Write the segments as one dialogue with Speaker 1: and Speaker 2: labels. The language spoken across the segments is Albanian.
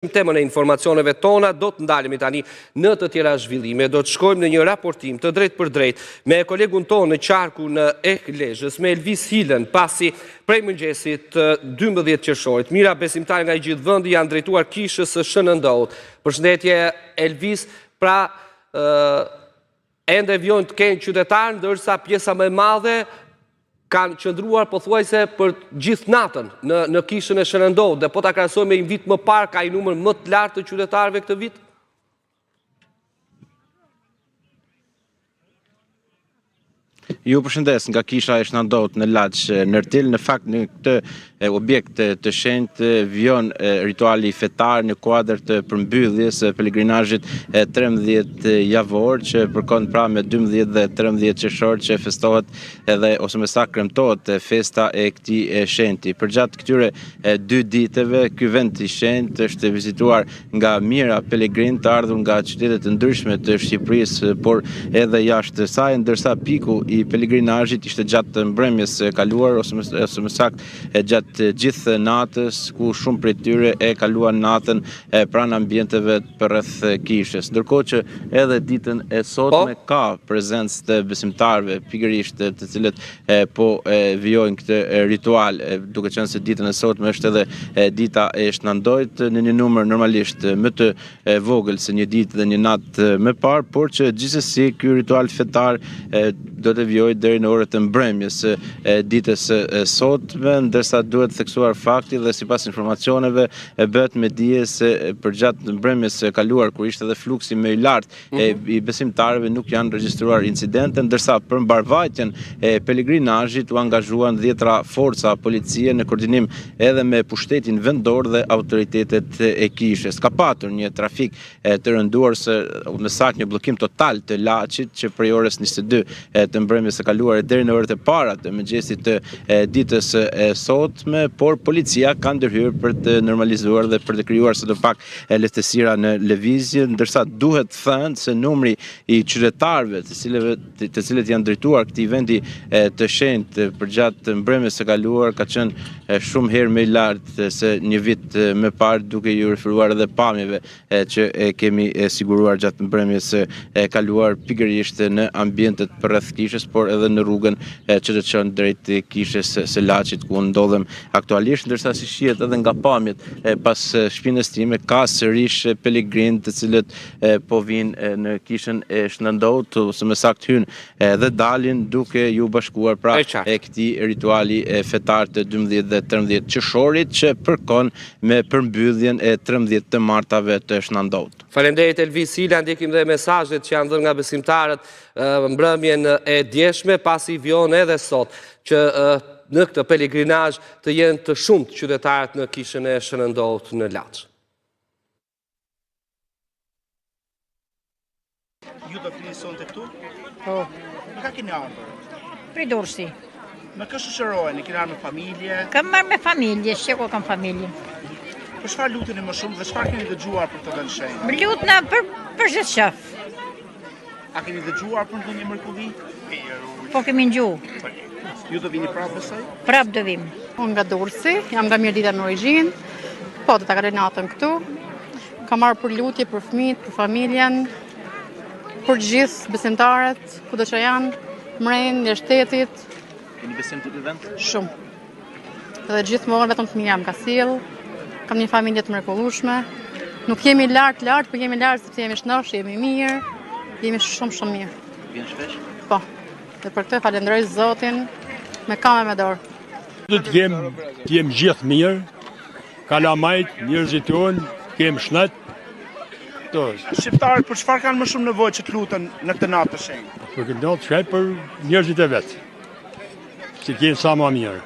Speaker 1: Temën e informacioneve tona, do të ndalemi tani në të tjera zhvillime, do të shkojmë në një raportim të drejt për drejt me kolegun tonë në qarkun e Lezhës, me Elvis Hilën, pasi prej mëngjesit 12 qershorit. Mira besimtare nga i gjithë vëndi janë drejtuar kishës së Shënëndot. Përshëndetje Elvis, pra ende vjojnë të kenë qytetarë, ndërsa pjesa më e madhe kanë qëndruar pothuajse për gjithë natën në kishën e Shënëndot, dhe po ta krahasojmë me një vit më parë, ka i numër më të lartë të qytetarëve këtë vit?
Speaker 2: Ju përshëndes nga kisha e Shënëndot në Laç Nërtil. Në fakt në këtë objekt të shenjtë vjon rituali fetar në kuadër të përmbylljes pelegrinazhit 13 javor që përkon pra me 12 dhe 13 qershor që festohet edhe ose më saktë kremtohet festa e këtij shenjti. Përgjatë këtyre 2 ditëve ky vend i shenjtë është vizituar nga mijëra pelegrinë të ardhur nga qytete të ndryshme të Shqipërisë, por edhe jashtë saj, ndërsa piku i pelegrinazhit ishte gjatë mbrëmjes kaluar ose më saktë gjatë gjithë natës, ku shumë prej tyre e kaluan natën pranë ambienteve përreth kishës. Ndërkohë që edhe ditën e sotme ka prezencë të besimtarëve, pikërisht të cilët po vijojnë këtë ritual, duke qenë se ditën e sotme është edhe dita e Shënëndojt në një numër normalisht më të vogël se një ditë dhe një natë më parë, por që gjithsesi ky ritual fetar do të vijojë deri në orët e mbrëmjes ditës sotme, ndërsa duhet theksuar fakti dhe sipas informacioneve bëhet me dije se përgjatë mbrëmjes kaluar, kur ishte edhe fluksi më i lartë i besimtarëve, nuk janë regjistruar incidente, ndërsa për mbarvajtjen e pelegrinazhit u angazhuan 10 forca policie në koordinim edhe me pushtetin vendor dhe autoritetet e kishës. Ka patur një trafik të rënduar me saktë një bllokim total të Laçit që prej orës 22 të mbrëmjes së kaluar deri në orët e para të mëngjesit të ditës e sotme, por policia ka ndërhyrë për të normalizuar dhe për të krijuar sadopak lehtësira në lëvizje, ndërsa duhet thënë se numri i qytetarëve të cilët janë drejtuar këtij vendi të shenjtë përgjatë mbrëmjes së kaluar ka qenë shumë herë më i lartë se një vit më parë, duke ju referuar edhe pamjeve që kemi siguruar gjatë mbrëmjes së kaluar pikërisht në ambientet përreth kishës, por edhe në rrugën që të çon drejt kishës së Laçit ku ndodhem aktualisht, ndërsa si shihet edhe nga pamjet pas shpinës time ka sërish pelegrinë të cilët po vinë në kishën e Shënëndot ose më saktë hynë dhe dalin duke ju bashkuar pra këtij rituali fetar të 12 dhe 13 qershorit që përkon me përmbylljen e 13 të martave të Shënëndot.
Speaker 1: Faleminderit Elvis Hila, ndjekim dhe mesazhet që janë dhënë nga besimtarët mbrëmjen e djeshme, pasi vjon edhe sot që në këtë pelegrinazh të jenë të shumtë qytetarët në kishën e Shënëndot në Laç.
Speaker 3: Ju do flisni sonte këtu?
Speaker 4: Po.
Speaker 3: Në ka keni ardhur?
Speaker 4: Prej Durrësi.
Speaker 3: Me kë shoqëroheni? Keni ardhur me familje?
Speaker 4: Kam marrë me familje, sheko kam familje.
Speaker 3: Për çfarë luteni më shumë dhe çfarë keni dëgjuar për të vënë shenjë?
Speaker 4: Më lutna për gjithë qaf.
Speaker 3: A keni dëgjuar për ndonjë mrekulli?
Speaker 4: Po kemi ngju.
Speaker 3: Ju do vini prapë besoj?
Speaker 4: Prap do vim.
Speaker 5: Unë nga Durrësi, jam nga Mirdita në origjinë. Po, do ta kaloj natën këtu. Kam marrë për lutje për fëmijët, për familjen, për gjithë besimtarët, kudo që janë, mrenë, në shtetit.
Speaker 2: Keni besim të ky vend?
Speaker 5: Shumë. Edhe gjithmonë vetëm fëmia më ka sill. Kam një familje të mrekullueshme. Nuk jemi lart, por jemi lart sepse jemi shnosh, jemi mirë, jemi shumë mirë.
Speaker 2: Vjen shpesh?
Speaker 5: Po. Dhe për këtë falenderoj Zotin me kamë me dorë.
Speaker 6: Do të jem gjithë mirë, kalamajt, njerëzit tonë, kem shnet.
Speaker 3: Shqiptarët për çfarë kanë më shumë nevojë që të luten në këtë natë të shenjtë?
Speaker 6: Për këtë natë shkaj për njerëzit e vetë, që t'jenë sa më mirë.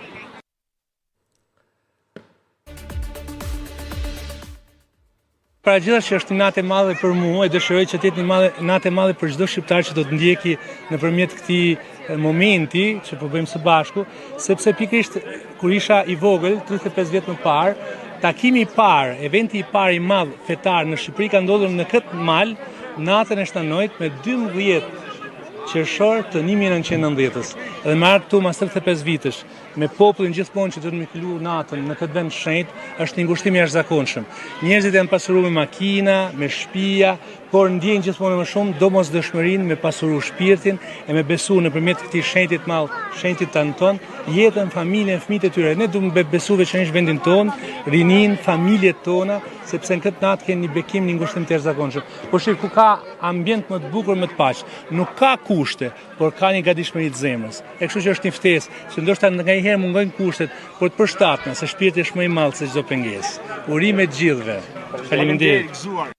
Speaker 7: Para gjithashtu që është një natë e madhe për mua, e dëshiroj që të jetë një natë e madhe për çdo shqiptar që do të ndjeki nëpërmjet këtij momenti që po bëjmë së bashku, sepse pikërisht kur isha i vogël, 35 vjet më parë, takimi i parë, eventi i parë i madh fetar në Shqipëri ka ndodhur në këtë mal, natën e Shënëndojt me 12 qershor të 1990-s. Edhe më ardh këtu mas 35 vitesh. me popullin gjithmonë që do të më kalu natën në këtë vend shenjtë, është një ngushtim i jashtëzakonshëm. Njerëzit janë pasuruar me makina, me shtëpia, por ndjejnë gjithmonë më shumë domosdoshmërinë me pasuru shpirtin e me besu nëpërmjet këtij shenjtit madh, shenjtit ton, jetën, familjen, fëmijët e tyre. Ne duhet të besu veçanërisht vendin ton, rinin, familjet tona, sepse në këtë natë kemi një bekim, një ngushtim të jashtëzakonshëm. Po shih ku ka ambient më të bukur, më të paqë. Nuk ka kushte, por ka një gatishmëri të zemrës. E kështu që është një ftesë, që ndoshta nganjëherë mungojnë kushtet, por të përshtatna se shpirti është më i madh se çdo pengesë. Urime të gjithëve. Faleminderit.